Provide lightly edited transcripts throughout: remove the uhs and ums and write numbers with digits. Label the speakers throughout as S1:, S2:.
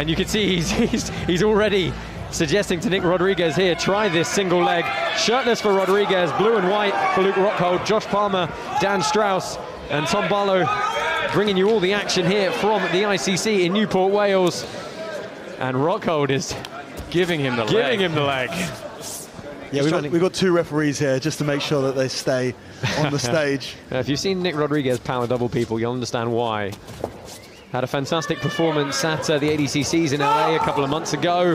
S1: And you can see he's already suggesting to Nick Rodriguez here, try this single leg. Shirtless for Rodriguez, blue and white for Luke Rockhold, Josh Palmer, Dan Strauss, and Tom Barlow bringing you all the action here from the ICC in Newport, Wales. And Rockhold is giving him the leg.
S2: Yeah, we've got two referees here just to make sure that they stay on the stage.
S1: If you've seen Nick Rodriguez power double people, you'll understand why. Had a fantastic performance at the ADCCs in LA a couple of months ago.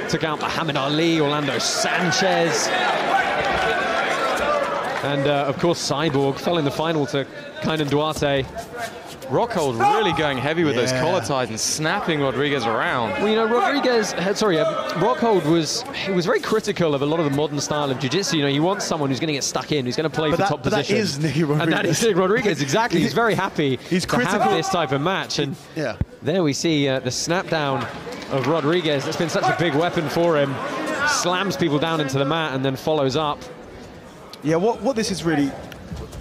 S1: Took out Muhammad Ali, Orlando Sanchez. And of course, Cyborg fell in the final to Kaynan Duarte.
S3: Rockhold really going heavy with those collar ties and snapping Rodriguez around.
S1: Well, you know, Rockhold was very critical of a lot of the modern style of jiu-jitsu. You know, he wants someone who's going to get stuck in, who's going to play for top position.
S2: That is Nicky Rodriguez.
S1: And that is Nick Rodriguez, exactly. He's very happy to have this type of match. And there we see the snap down of Rodriguez. That's been such a big weapon for him. Slams people down into the mat and then follows up.
S2: Yeah, what this is really...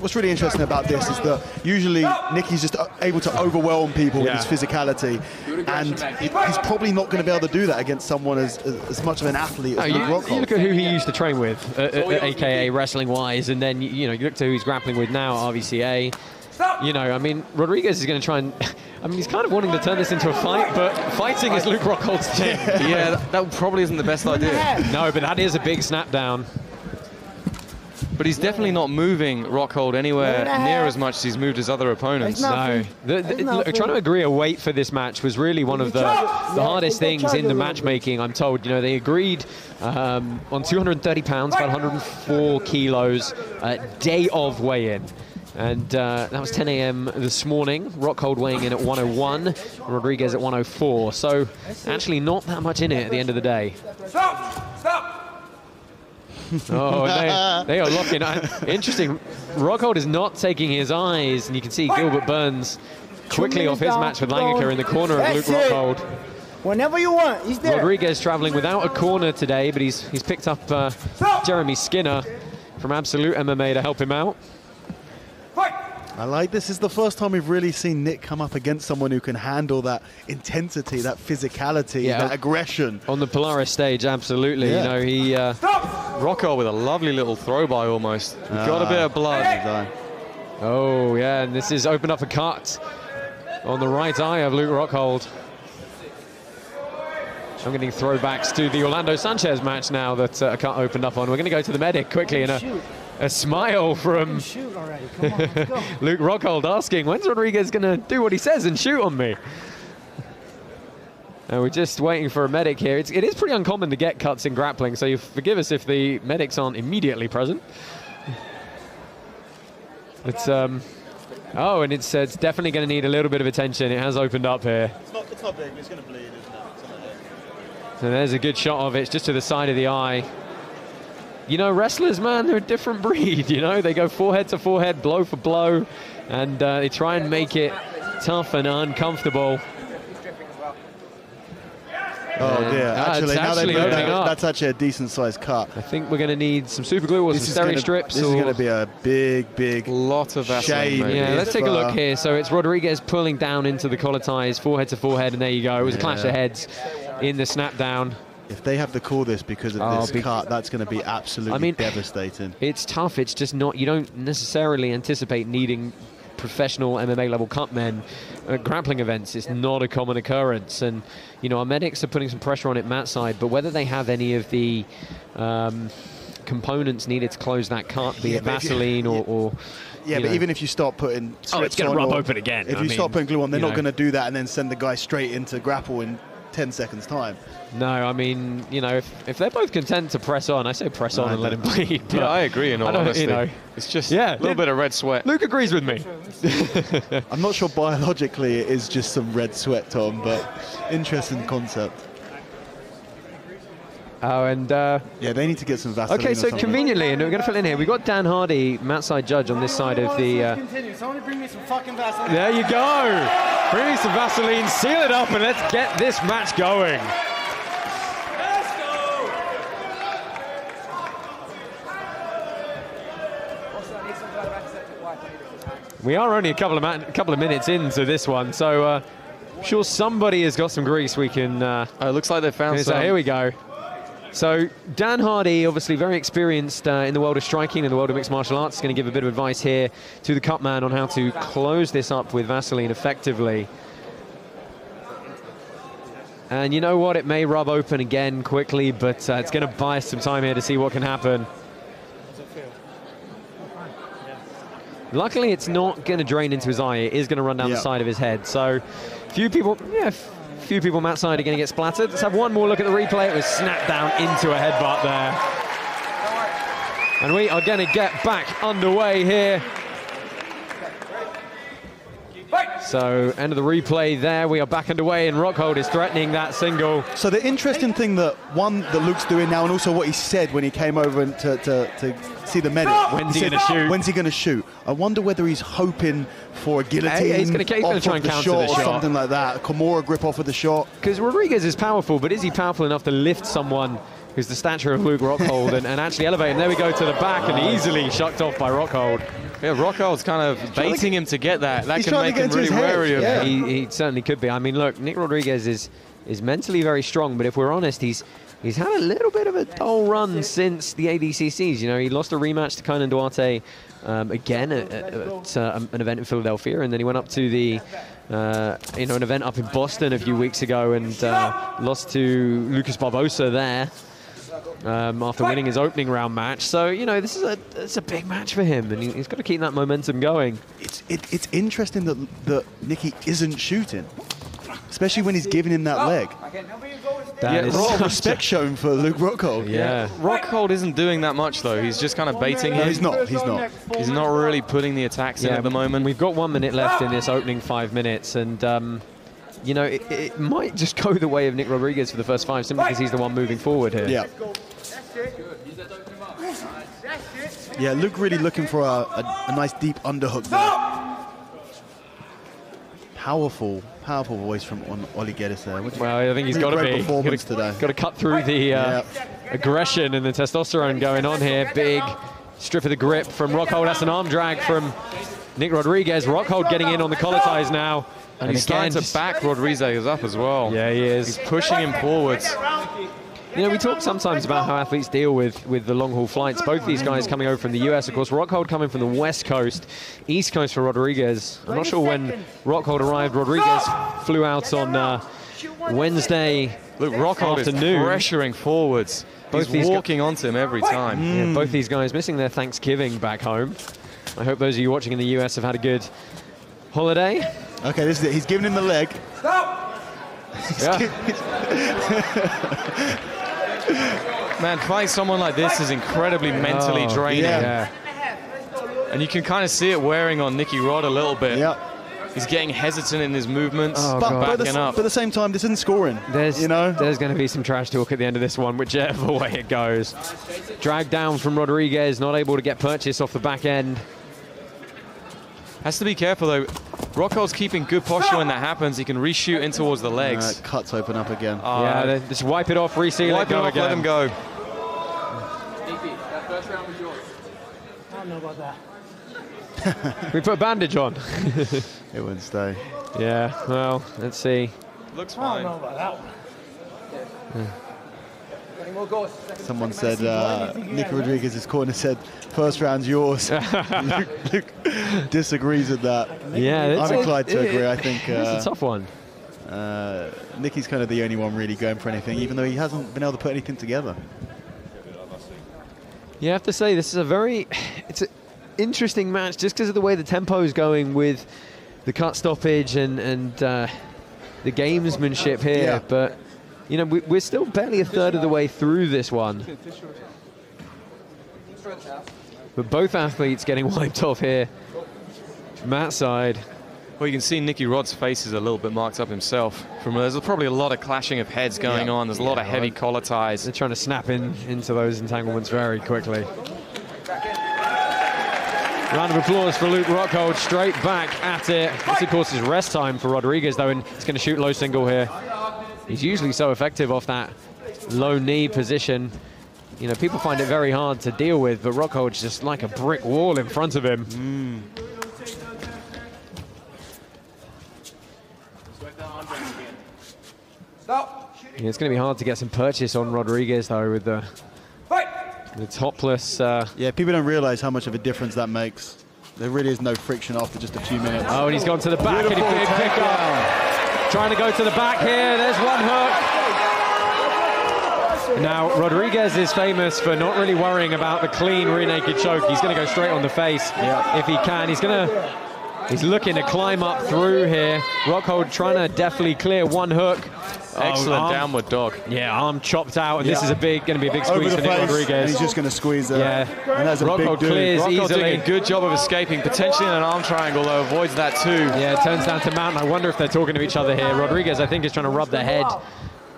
S2: What's really interesting about this is that usually Nicky's just able to overwhelm people with his physicality, and he's probably not going to be able to do that against someone as much of an athlete as Luke Rockhold.
S1: You look at who he used to train with, aka wrestling-wise, and then you look to who he's grappling with now, RVCA. You know, I mean, Rodriguez is going to try and... I mean, he's kind of wanting to turn this into a fight, but fighting is Luke Rockhold's thing.
S3: Yeah, that probably isn't the best idea.
S1: No, but that is a big snap down.
S3: But he's definitely not moving Rockhold anywhere near as much as he's moved his other opponents.
S1: No. Look, trying to agree a weight for this match was really one of the hardest things in the matchmaking, I'm told. You know, they agreed on 230 pounds, about 104 kilos, day of weigh-in. And that was 10 a.m. this morning. Rockhold weighing in at 101, Rodriguez at 104. So actually not that much in it at the end of the day.
S4: Stop!
S1: Oh, they are locking. Interesting. Rockhold is not taking his eyes, and you can see Gilbert Burns quickly off his match with Langica in the corner of Luke Rockhold.
S4: Whenever you want, he's there.
S1: Rodriguez traveling without a corner today, but he's picked up Jeremy Skinner from Absolute MMA to help him out.
S2: I like this. Is the first time we've really seen Nick come up against someone who can handle that intensity, that physicality, that aggression.
S1: On the Polaris stage, absolutely. You know, he...
S3: Rockhold with a lovely little throw-by almost. We've got a bit of blood.
S1: Oh, yeah, and this is opened up a cut on the right eye of Luke Rockhold. I'm getting throwbacks to the Orlando Sanchez match now that a cut opened up on. We're going to go to the medic quickly, and a smile from Luke Rockhold asking, when's Rodriguez going to do what he says and shoot on me? And we're just waiting for a medic here. It is pretty uncommon to get cuts in grappling, so you forgive us if the medics aren't immediately present. It's oh, and it's definitely going to need a little bit of attention. It has opened up here.
S2: It's not big. It's going to bleed, isn't it?
S1: So there's a good shot of it. It's just to the side of the eye. You know, wrestlers, man, they're a different breed, you know? They go forehead to forehead, blow for blow, and they try and make it tough and uncomfortable.
S2: Oh dear, actually, now they've moved that, that's actually a decent-sized cut.
S1: I think we're going to need some super glue or some steri strips.
S2: This is going to be a big
S3: lot of
S2: shame.
S1: Yeah, let's take a look here. So it's Rodriguez pulling down into the collar ties, forehead to forehead, and there you go. It was a clash of heads in the snap down.
S2: If they have to call this because of this cut, that's going to be absolutely devastating.
S1: It's tough. It's just not, you don't necessarily anticipate needing professional MMA level cut men at grappling events. It's not a common occurrence, and you know, our medics are putting some pressure on it mat side, but whether they have any of the components needed to close that cut, be it Vaseline or
S2: yeah, but even if you start putting
S1: it's going to rub open again.
S2: If you start putting glue on, they're not going to do that and then send the guy straight into grapple in 10 seconds time.
S1: No, I mean, you know, if they're both content to press on, I say press on and let him bleed.
S3: Yeah, I agree in all honesty.
S1: You know,
S3: it's just a little bit of red sweat.
S1: Luke agrees with me.
S2: I'm not sure biologically it is just some red sweat, Tom, but interesting concept.
S1: Oh, and
S2: yeah, they need to get some Vaseline.
S1: Okay, so conveniently, and we're going to fill in here. We've got Dan Hardy, mat side judge, on this side of the.
S4: Somebody bring me some fucking Vaseline.
S1: There you go. Bring me some Vaseline, seal it up, and let's get this match going.
S4: Let's go.
S1: We are only a couple of minutes into this one, so sure somebody has got some grease we can...
S3: it looks like they found some.
S1: So here we go. So Dan Hardy, obviously very experienced in the world of striking, in the world of mixed martial arts, is going to give a bit of advice here to the cut man on how to close this up with Vaseline effectively. And you know what? It may rub open again quickly, but it's going to buy us some time here to see what can happen. Luckily, it's not going to drain into his eye. It is going to run down the side of his head. So, few people Matt side are going to get splattered. Let's have one more look at the replay. It was snapped down into a headbutt there. And we are going to get back underway here. So, end of the replay there. We are back underway, and Rockhold is threatening that single.
S2: So the interesting thing that Luke's doing now, and also what he said when he came over and to see the medic.
S1: When's he going to shoot?
S2: When's he going to shoot? I wonder whether he's hoping for a guillotine.
S1: He's going to try and counter the shot.
S2: Or something like that. A Kimura grip off of the shot. Because
S1: Rodriguez is powerful, but is he powerful enough to lift someone who's the stature of Luke Rockhold and actually elevate him? There we go to the back, and easily shucked off by Rockhold.
S3: Yeah, Rockhold's kind of baiting him to get that. That can make him really wary of him.
S1: He certainly could be. I mean, look, Nick Rodriguez is mentally very strong, but if we're honest, he's had a little bit of a dull run since the ADCCs. You know, he lost a rematch to Conan Duarte again at an event in Philadelphia, and then he went up to the an event up in Boston a few weeks ago and lost to Lucas Barbosa there. After winning his opening round match. So, you know, it's a big match for him, and he's got to keep that momentum going.
S2: It's interesting that Nicky isn't shooting, especially when he's giving him that leg.
S1: That is
S2: respect shown for Luke Rockhold.
S3: Yeah. Rockhold isn't doing that much, though. He's just kind of baiting him.
S2: No, he's not.
S3: He's not really putting the attacks in at the moment.
S1: We've got 1 minute left in this opening 5 minutes, and you know, it might just go the way of Nick Rodriguez for the first 5, simply because he's the one moving forward here.
S2: Yeah. Yeah, Luke really looking for a nice deep underhook there. Powerful voice from Oli Geddes there.
S1: Well, I think he's got to be. Got to cut through the aggression and the testosterone going on here. Big strip of the grip from Rockhold. That's an arm drag from Nick Rodriguez. Rockhold getting in on the collar ties now.
S3: And he's starting to back Rodriguez up as well.
S1: Yeah, he is.
S3: He's pushing him forwards.
S1: You know, we talk sometimes about how athletes deal with the long-haul flights. Both these guys coming over from the US, of course. Rockhold coming from the West Coast, East Coast for Rodriguez. I'm not sure when Rockhold arrived. Rodriguez flew out on Wednesday
S3: Rockhold
S1: afternoon.
S3: Is pressuring forwards. He's walking onto him every time.
S1: Yeah, both these guys missing their Thanksgiving back home. I hope those of you watching in the US have had a good holiday.
S2: Okay, this is it. He's giving him the leg.
S4: Stop!
S3: Man, fighting someone like this is incredibly mentally draining.
S1: Yeah.
S3: And you can kind of see it wearing on Nicky Rod a little bit.
S2: Yeah.
S3: He's getting hesitant in his movements,
S2: but
S3: backing up.
S2: But at the same time, this isn't scoring.
S1: There's going to be some trash talk at the end of this one, whichever way it goes. Dragged down from Rodriguez, not able to get purchase off the back end.
S3: Has to be careful, though. Rockhold's keeping good posture when that happens. He can reshoot in towards the legs.
S2: Cuts open up again.
S1: Yeah, just wipe it off, reseal it, go again.
S3: Let him go.
S4: That first round was yours. I don't know about that.
S1: We put a bandage on.
S2: It wouldn't stay.
S1: Yeah, well, let's see.
S3: Looks
S4: I
S3: fine.
S4: don't know about that one. Any more goals?
S2: Someone said, Nicky Rodriguez's corner said, first round's yours. Luke disagrees with that.
S1: Yeah,
S2: I'm inclined to agree. I think
S1: it's a tough one.
S2: Nicky's kind of the only one really going for anything, even though he hasn't been able to put anything together.
S1: You have to say, this is it's an interesting match just because of the way the tempo is going with the cut stoppage and the gamesmanship here.
S2: Yeah.
S1: But, you know, we're still barely a third of the way through this one. But both athletes getting wiped off here from that side.
S3: Well, you can see Nicky Rod's face is a little bit marked up himself. There's probably a lot of clashing of heads going on. There's a lot of heavy collar ties.
S1: They're trying to snap into those entanglements very quickly. Round of applause for Luke Rockhold, straight back at it. This, of course, is rest time for Rodriguez, though, and he's going to shoot low single here. He's usually so effective off that low knee position. You know, people find it very hard to deal with, but Rockhold's just like a brick wall in front of him. Yeah, it's going to be hard to get some purchase on Rodriguez, though, with the topless.
S2: Yeah, people don't realize how much of a difference that makes. There really is no friction after just a few minutes.
S1: Oh, and he's gone to the back, and a big pickup. Trying to go to the back here. There's one hook. Now, Rodriguez is famous for not really worrying about the clean rear naked choke. He's going to go straight on the face if he can. He's looking to climb up through here. Rockhold trying to definitely clear one hook.
S3: Excellent downward dog.
S1: Yeah, arm chopped out, and this is going to be a big squeeze for Nick Rodriguez.
S2: He's just going to squeeze it.
S1: Yeah,
S2: and that's a
S1: Rockhold
S2: big
S1: clears
S3: Rockhold
S1: easily.
S3: doing a good job of escaping, potentially in an arm triangle, though, avoids that too.
S1: Yeah, it turns down to Mount. I wonder if they're talking to each other here. Rodriguez, I think, is trying to rub their head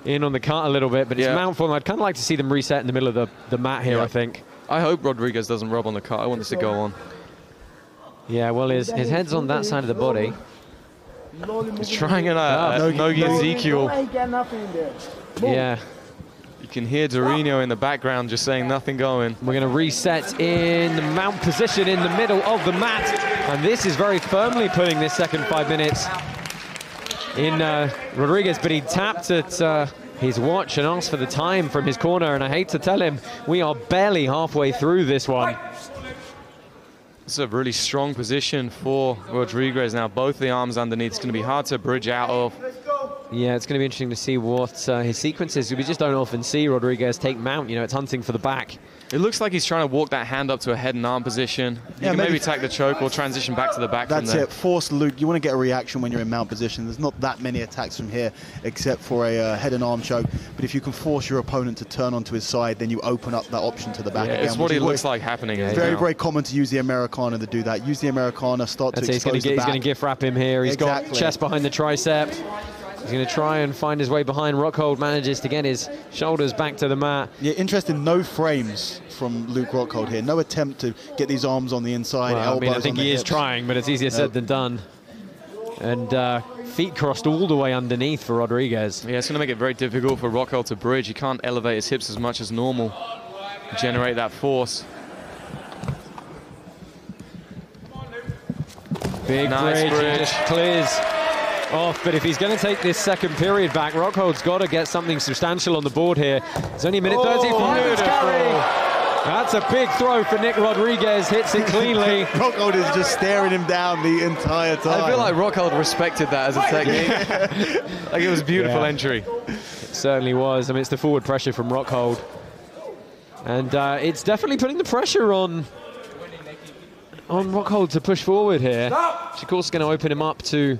S1: in on the cut a little bit, but it's Mount form. I'd kind of like to see them reset in the middle of the mat here, I think.
S3: I hope Rodriguez doesn't rub on the cut. I want this to go on.
S1: Yeah, well, his head's on that side of the body.
S3: He's trying a Nogi Ezekiel.
S1: Yeah.
S3: You can hear Dorino in the background just saying nothing going.
S1: We're going to reset in the mount position in the middle of the mat. And this is very firmly putting this second 5 minutes in Rodriguez, but he tapped at his watch and asked for the time from his corner. And I hate to tell him, we are barely halfway through this one.
S3: It's a really strong position for Rodriguez now. Both the arms underneath. It's going to be hard to bridge out of.
S1: Yeah, it's going to be interesting to see what his sequence is. We just don't often see Rodriguez take mount. You know, it's hunting for the back.
S3: It looks like he's trying to walk that hand up to a head and arm position. You can maybe attack the choke or transition back to the back from there.
S2: That's it. Force Luke. You want to get a reaction when you're in mount position. There's not that many attacks from here except for a head and arm choke. But if you can force your opponent to turn onto his side, then you open up that option to the back again.
S3: It's what it looks like happening.
S2: It's very, very common to use the Americana to do that. Use the Americana, start to expose the back.
S1: He's going to gift wrap him here. He's got chest behind the tricep. He's going to try and find his way behind. Rockhold manages to get his shoulders back to the mat.
S2: Yeah, interesting. No frames from Luke Rockhold here. No attempt to get these arms on the inside.
S1: Well, I mean, I think he is trying, but it's easier said than done. And feet crossed all the way underneath for Rodriguez.
S3: Yeah, it's going to make it very difficult for Rockhold to bridge. He can't elevate his hips as much as normal, generate that force.
S1: Big bridge. Clears off, but if he's going to take this second period back, Rockhold's got to get something substantial on the board here. It's only a minute 35 carry. That's a big throw for Nick Rodriguez, hits it cleanly.
S2: Rockhold is just staring him down the entire time.
S3: I feel like Rockhold respected that as a technique. Like it was a beautiful entry.
S1: It certainly was. I mean, it's the forward pressure from Rockhold. And it's definitely putting the pressure on Rockhold to push forward here. Which of course is going to open him up to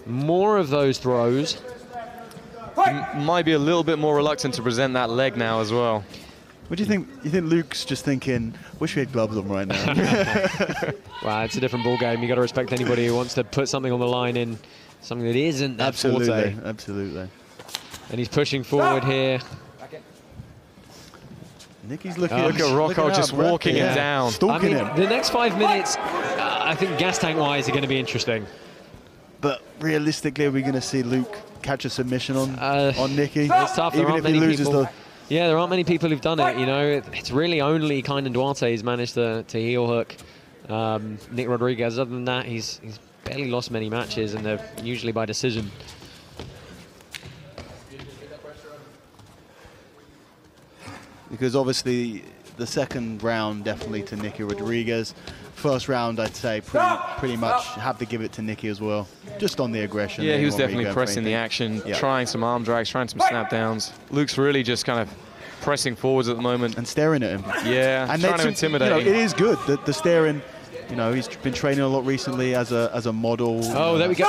S1: more of those throws.
S3: He might be a little bit more reluctant to present that leg now as well.
S2: What do you think? You think Luke's just thinking, wish we had gloves on right now?
S1: Well, it's a different ball game. You got to respect anybody who wants to put something on the line in something that isn't that forte.
S2: Absolutely.
S1: And he's pushing forward here.
S2: Nicky's looking.
S3: Look at Rockhold just walking him down.
S2: Stalking him.
S1: The next 5 minutes, I think gas tank wise, are going to be interesting.
S2: But realistically, are we going to see Luke catch a submission on Nicky?
S1: It's tough.
S2: Even if he loses the...
S1: Yeah, there aren't many people who've done it. You know, it's really only Kynan Duarte who's managed to heel hook Nick Rodriguez. Other than that, he's barely lost many matches, and they're usually by decision.
S2: Because obviously the second round definitely to Nicky Rodriguez. First round, I'd say pretty much have to give it to Nicky as well, just on the aggression.
S3: Yeah, he was definitely pressing the action, trying some arm drags, trying some snap downs. Luke's really just kind of pressing forwards at the moment.
S2: And staring at him.
S3: Yeah, and trying to intimidate him.
S2: It is good, the staring. You know, he's been training a lot recently as a model.
S1: Oh, there we go.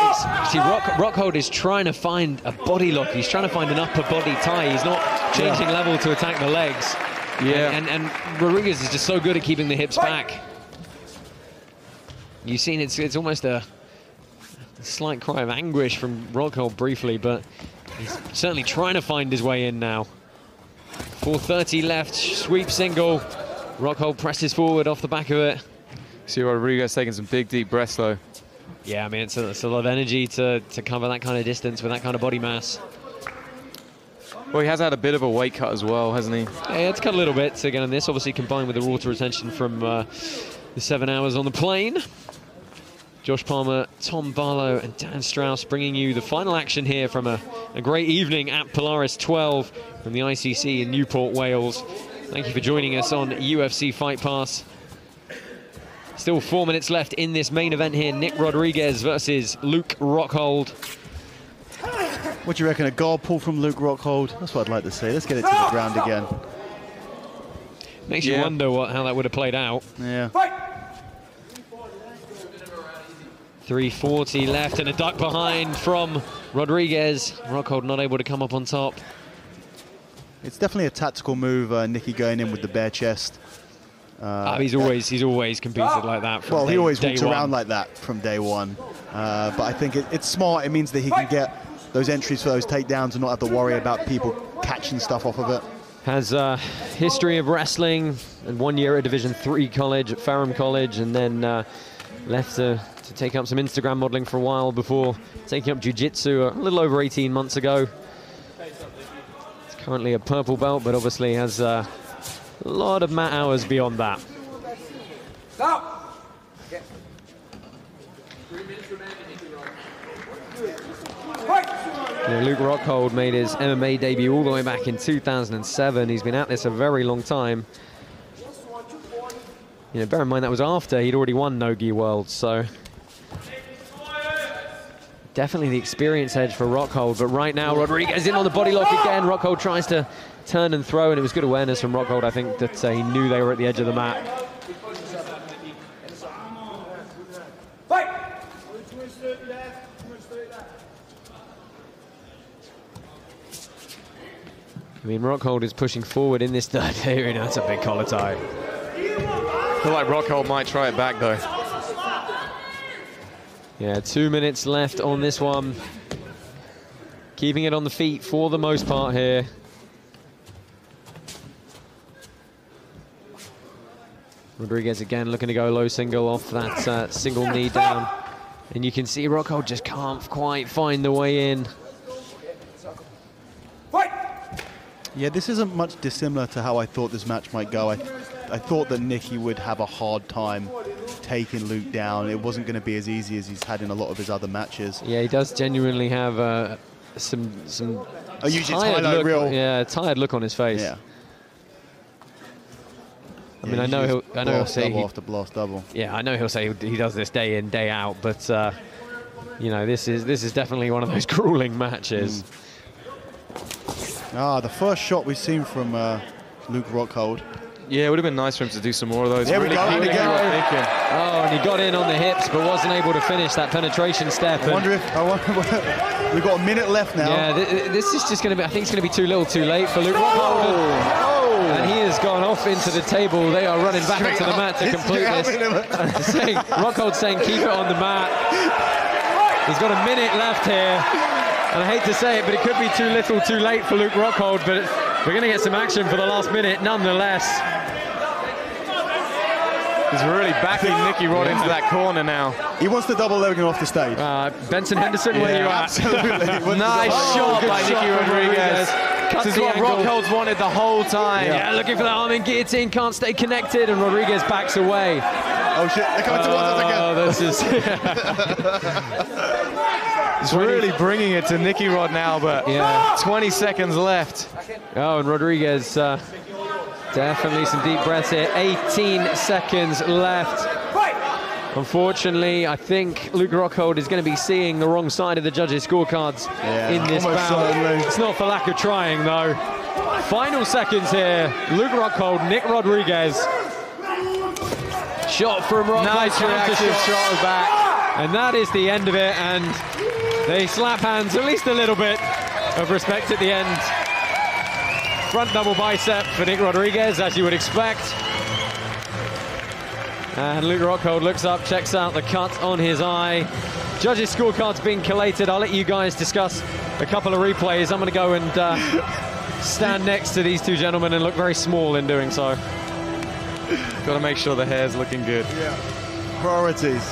S1: See, Rockhold is trying to find a body lock. He's trying to find an upper body tie. He's not changing level to attack the legs.
S3: Yeah.
S1: And Rodriguez is just so good at keeping the hips back. You've seen it's almost a slight cry of anguish from Rockhold briefly, but he's certainly trying to find his way in now. 4:30 left, sweep single. Rockhold presses forward off the back of it.
S3: See Rodriguez taking some big, deep breaths, though.
S1: Yeah, I mean, it's a lot of energy to cover that kind of distance with that kind of body mass.
S3: Well, he has had a bit of a weight cut as well, hasn't he?
S1: Yeah, it's cut a little bit to get on this, obviously combined with the water retention from the 7 hours on the plane. Josh Palmer, Tom Barlow, and Dan Strauss bringing you the final action here from a a great evening at Polaris 12 from the ICC in Newport, Wales. Thank you for joining us on UFC Fight Pass. Still 4 minutes left in this main event here. Nick Rodriguez versus Luke Rockhold.
S2: What do you reckon? A guard pull from Luke Rockhold? That's what I'd like to see. Let's get it to the ground again.
S1: Makes you wonder how that would have played out.
S2: Yeah.
S1: 3:40 left and a duck behind from Rodriguez. Rockhold not able to come up on top.
S2: It's definitely a tactical move, Nicky going in with the bare chest.
S1: He's always competed like that from
S2: well, he always walks
S1: one.
S2: around like that from day one. But I think it's smart. It means that he can get those entries for those takedowns and not have to worry about people catching stuff off of it.
S1: Has a history of wrestling and 1 year at Division III college at Ferrum College, and then left to take up some Instagram modeling for a while before taking up jiu-jitsu a little over 18 months ago. He's currently a purple belt, but obviously has a lot of mat hours beyond that. Luke Rockhold made his MMA debut all the way back in 2007. He's been at this a very long time. You know, bear in mind that was after he'd already won No-Gi Worlds, so definitely the experience edge for Rockhold. But right now, Rodriguez in on the body lock again. Rockhold tries to turn and throw, and it was good awareness from Rockhold. I think that he knew they were at the edge of the mat. I mean, Rockhold is pushing forward in this third period. That's a big collar tie.
S3: I feel like Rockhold might try it back, though.
S1: Yeah, 2 minutes left on this one. Keeping it on the feet for the most part here. Rodriguez again looking to go low single off that single knee down. And you can see Rockhold just can't quite find the way in.
S2: Yeah, this isn't much dissimilar to how I thought this match might go. I thought that Nicky would have a hard time taking Luke down. It wasn't going to be as easy as he's had in a lot of his other matches.
S1: Yeah, he does genuinely have some tired look on his face.
S2: Yeah.
S1: I mean, I know he'll say
S2: after blast double.
S1: Yeah, I know he'll say he does this day in, day out, but you know, this is definitely one of those grueling matches.
S2: The first shot we've seen from Luke Rockhold.
S3: Yeah, it would have been nice for him to do some more of those.
S2: There we go.
S3: Thinking.
S1: Oh, and he got in on the hips, but wasn't able to finish that penetration step.
S2: I wonder we've got a minute left now.
S1: Yeah, this is just going to be, I think it's going to be too little too late for Luke Rockhold. And he has gone off into the table. They are running back into the mat to complete this. Rockhold saying keep it on the mat. He's got a minute left here. And I hate to say it, but it could be too little too late for Luke Rockhold, but we're going to get some action for the last minute nonetheless.
S3: He's really backing Nicky Rod into that corner now.
S2: He wants the double leg off the stage.
S1: Benson Henderson, where are you at?
S2: Absolutely.
S3: Nice shot by Nicky Rodriguez. This is what Rockhold's wanted the whole time.
S1: Yeah, looking for that arm in guillotine, can't stay connected, and Rodriguez backs away.
S2: Oh shit, they're coming towards us again.
S1: This is...
S3: He's really bringing it to Nicky Rod now, but 20 seconds left.
S1: Oh, and Rodriguez, definitely some deep breaths here. 18 seconds left. Unfortunately, I think Luke Rockhold is going to be seeing the wrong side of the judges' scorecards in this bout. It's not for lack of trying, though. Final seconds here. Luke Rockhold, Nick Rodriguez. Shot from Rockhold.
S3: Nice reaction shot back.
S1: And that is the end of it, and they slap hands, at least a little bit of respect at the end. Front double bicep for Nick Rodriguez, as you would expect. And Luke Rockhold looks up, checks out the cut on his eye. Judges' scorecards being collated. I'll let you guys discuss a couple of replays. I'm going to go and stand next to these two gentlemen and look very small in doing so.
S3: Got to make sure the hair's looking good.
S2: Yeah. Priorities.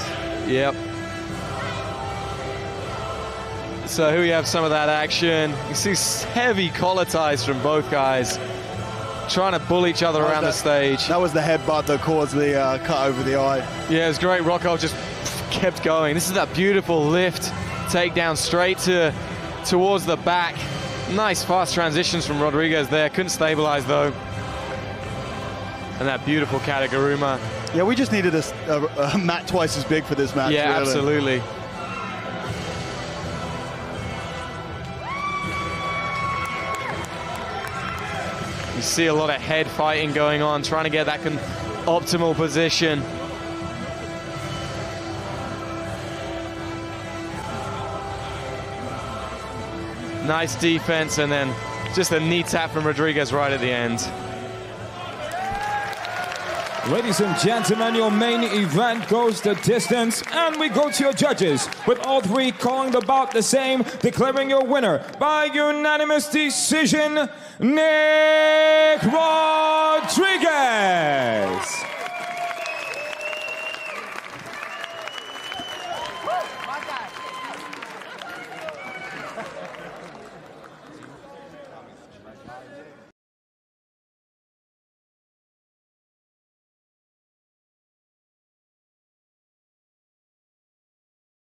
S3: Yep. So here we have some of that action. You see heavy collar ties from both guys, trying to bull each other around the stage.
S2: That was the headbutt that caused the cut over the eye.
S3: Yeah, it was great. Rockhold just kept going. This is that beautiful lift, takedown straight to towards the back. Nice fast transitions from Rodriguez there. Couldn't stabilize though. And that beautiful Kataguruma.
S2: Yeah, we just needed a mat twice as big for this match.
S3: Yeah,
S2: really.
S3: Absolutely. You see a lot of head fighting going on, trying to get that optimal position. Nice defense, and then just a knee tap from Rodriguez right at the end.
S5: Ladies and gentlemen, your main event goes the distance, and we go to your judges, with all three calling the bout the same, declaring your winner by unanimous decision, Nicky Rodriguez.